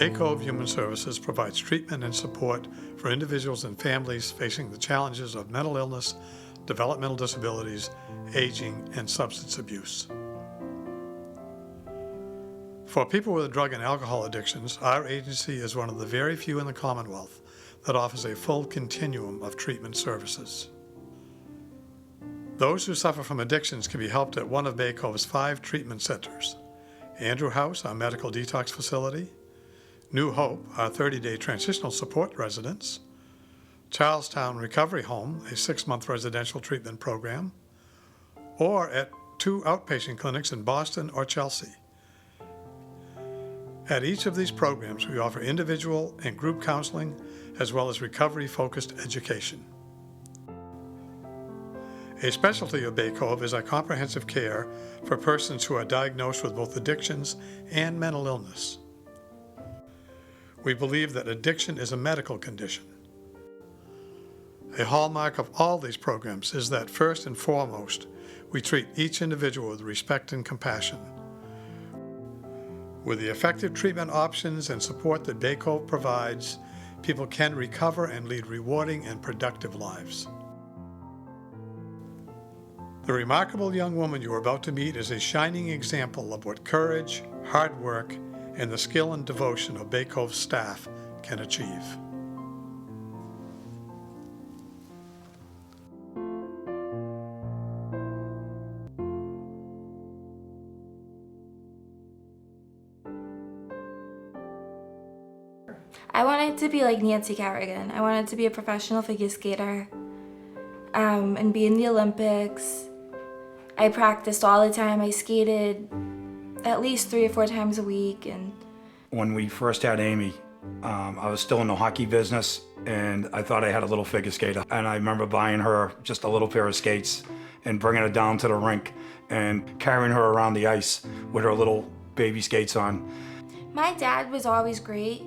Cove Human Services provides treatment and support for individuals and families facing the challenges of mental illness, developmental disabilities, aging, and substance abuse. For people with drug and alcohol addictions, our agency is one of the very few in the Commonwealth that offers a full continuum of treatment services. Those who suffer from addictions can be helped at one of Bay Cove's 5 treatment centers: Andrew House, our medical detox facility; New Hope, our 30-day transitional support residence; Charlestown Recovery Home, a 6-month residential treatment program; or at 2 outpatient clinics in Boston or Chelsea. At each of these programs, we offer individual and group counseling, as well as recovery-focused education. A specialty of Bay Cove is our comprehensive care for persons who are diagnosed with both addictions and mental illness. We believe that addiction is a medical condition. A hallmark of all these programs is that, first and foremost, we treat each individual with respect and compassion. With the effective treatment options and support that Bay Cove provides, people can recover and lead rewarding and productive lives. The remarkable young woman you are about to meet is a shining example of what courage, hard work, and the skill and devotion of Bay Cove staff can achieve. I wanted to be like Nancy Kerrigan. I wanted to be a professional figure skater and be in the Olympics. I practiced all the time. I skated at least 3 or 4 times a week. And when we first had Amy, I was still in the hockey business, and I thought I had a little figure skater. And I remember buying her just a little pair of skates and bringing her down to the rink and carrying her around the ice with her little baby skates on. My dad was always great.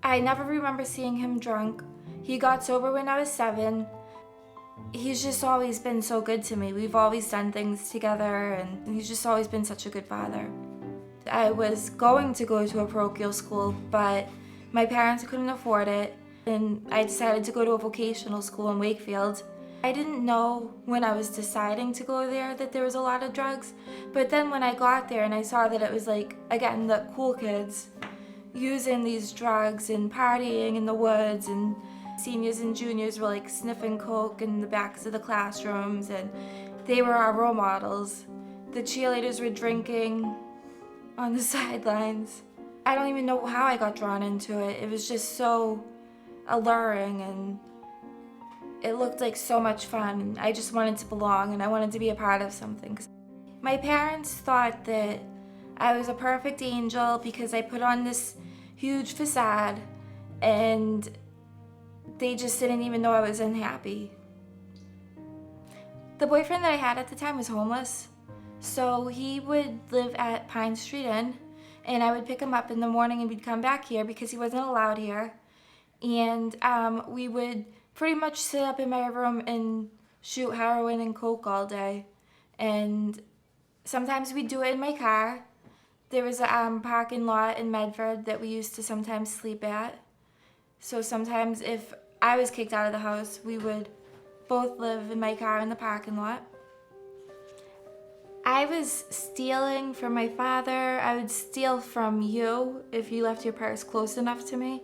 I never remember seeing him drunk. He got sober when I was 7. He's just always been so good to me. We've always done things together, and he's just always been such a good father. I was going to go to a parochial school, but my parents couldn't afford it, and I decided to go to a vocational school in Wakefield. I didn't know when I was deciding to go there that there was a lot of drugs, but then when I got there and I saw that it was like, again, the cool kids using these drugs and partying in the woods, and seniors and juniors were like sniffing coke in the backs of the classrooms, and they were our role models. The cheerleaders were drinking on the sidelines. I don't even know how I got drawn into it. It was just so alluring, and it looked like so much fun. I just wanted to belong, and I wanted to be a part of something. My parents thought that I was a perfect angel because I put on this huge facade, and they just didn't even know I was unhappy. The boyfriend that I had at the time was homeless, so he would live at Pine Street Inn, and I would pick him up in the morning and we'd come back here because he wasn't allowed here. And we would pretty much sit up in my room and shoot heroin and coke all day. And sometimes we'd do it in my car. There was a parking lot in Medford that we used to sometimes sleep at. So sometimes if I was kicked out of the house, we would both live in my car in the parking lot. I was stealing from my father. I would steal from you if you left your purse close enough to me.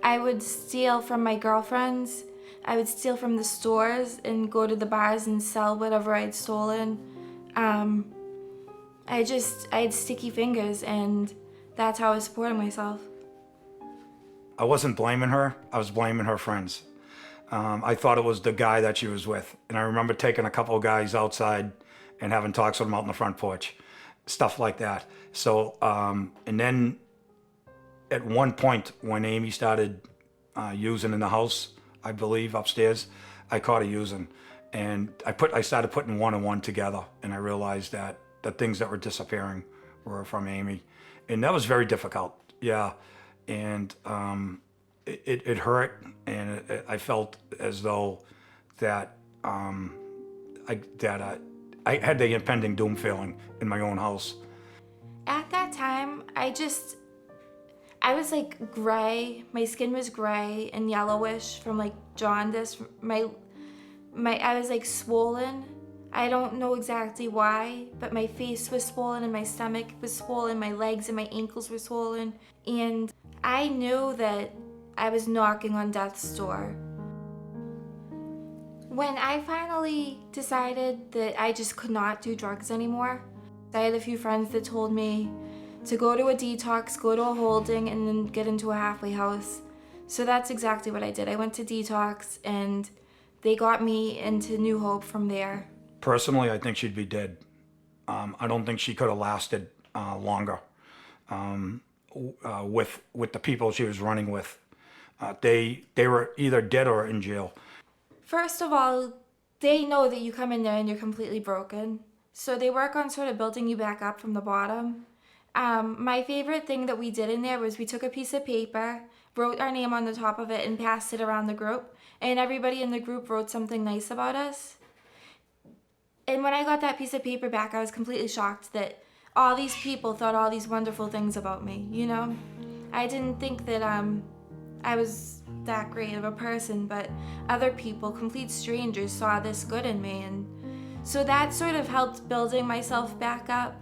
I would steal from my girlfriends. I would steal from the stores and go to the bars and sell whatever I'd stolen. I had sticky fingers, and that's how I was supporting myself. I wasn't blaming her, I was blaming her friends. I thought it was the guy that she was with. And I remember taking a couple of guys outside and having talks with them out on the front porch, stuff like that. So, and then at one point when Amy started using in the house, I believe upstairs, I caught her using. And I started putting 1 and 1 together, and I realized that the things that were disappearing were from Amy. And that was very difficult, yeah. And it hurt, and I felt as though that I had the impending doom feeling in my own house. At that time, I was like gray. My skin was gray and yellowish from like jaundice. I was like swollen. I don't know exactly why, but my face was swollen and my stomach was swollen, my legs and my ankles were swollen. And I knew that I was knocking on death's door. When I finally decided that I just could not do drugs anymore, I had a few friends that told me to go to a detox, go to a holding, and then get into a halfway house. So that's exactly what I did. I went to detox and they got me into New Hope from there. Personally, I think she'd be dead. I don't think she could have lasted longer with the people she was running with. They were either dead or in jail. First of all, they know that you come in there and you're completely broken. So they work on sort of building you back up from the bottom. My favorite thing that we did in there was we took a piece of paper, wrote our name on the top of it, and passed it around the group. And everybody in the group wrote something nice about us. And when I got that piece of paper back, I was completely shocked that all these people thought all these wonderful things about me, you know? I didn't think that I was that great of a person, but other people, complete strangers, saw this good in me. And so that sort of helped building myself back up.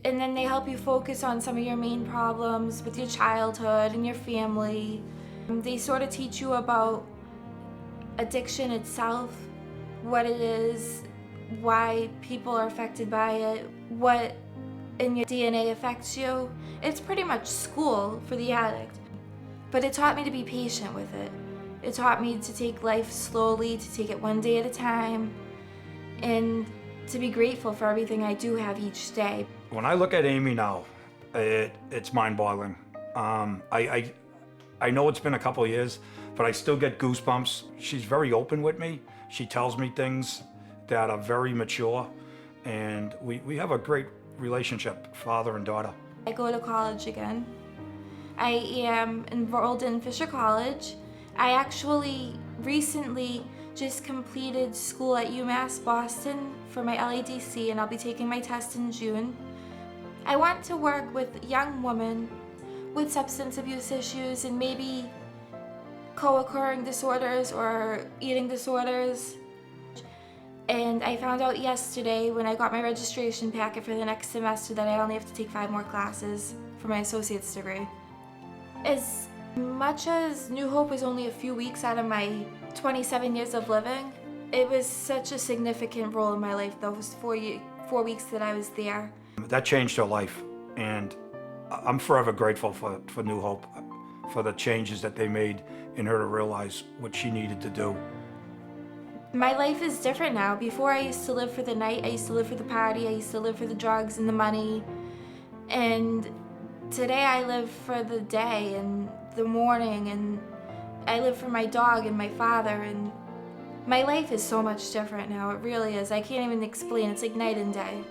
And then they help you focus on some of your main problems with your childhood and your family. They sort of teach you about addiction itself, what it is, why people are affected by it, what in your DNA affects you. It's pretty much school for the addict. But it taught me to be patient with it. It taught me to take life slowly, to take it one day at a time, and to be grateful for everything I do have each day. When I look at Amy now, it's mind-boggling. I know it's been a couple of years, but I still get goosebumps. She's very open with me. She tells me things that are very mature, and we have a great relationship, father and daughter. I go to college again. I am enrolled in Fisher College. I actually recently just completed school at UMass Boston for my LADC, and I'll be taking my test in June. I want to work with young women with substance abuse issues and maybe co-occurring disorders or eating disorders. And I found out yesterday when I got my registration packet for the next semester that I only have to take 5 more classes for my associate's degree. As much as New Hope was only a few weeks out of my 27 years of living, it was such a significant role in my life those 4 weeks that I was there. That changed her life, and I'm forever grateful for New Hope, for the changes that they made in her to realize what she needed to do. My life is different now. Before, I used to live for the night, I used to live for the party, I used to live for the drugs and the money. And today I live for the day and the morning, and I live for my dog and my father, and my life is so much different now. It really is. I can't even explain. It's like night and day.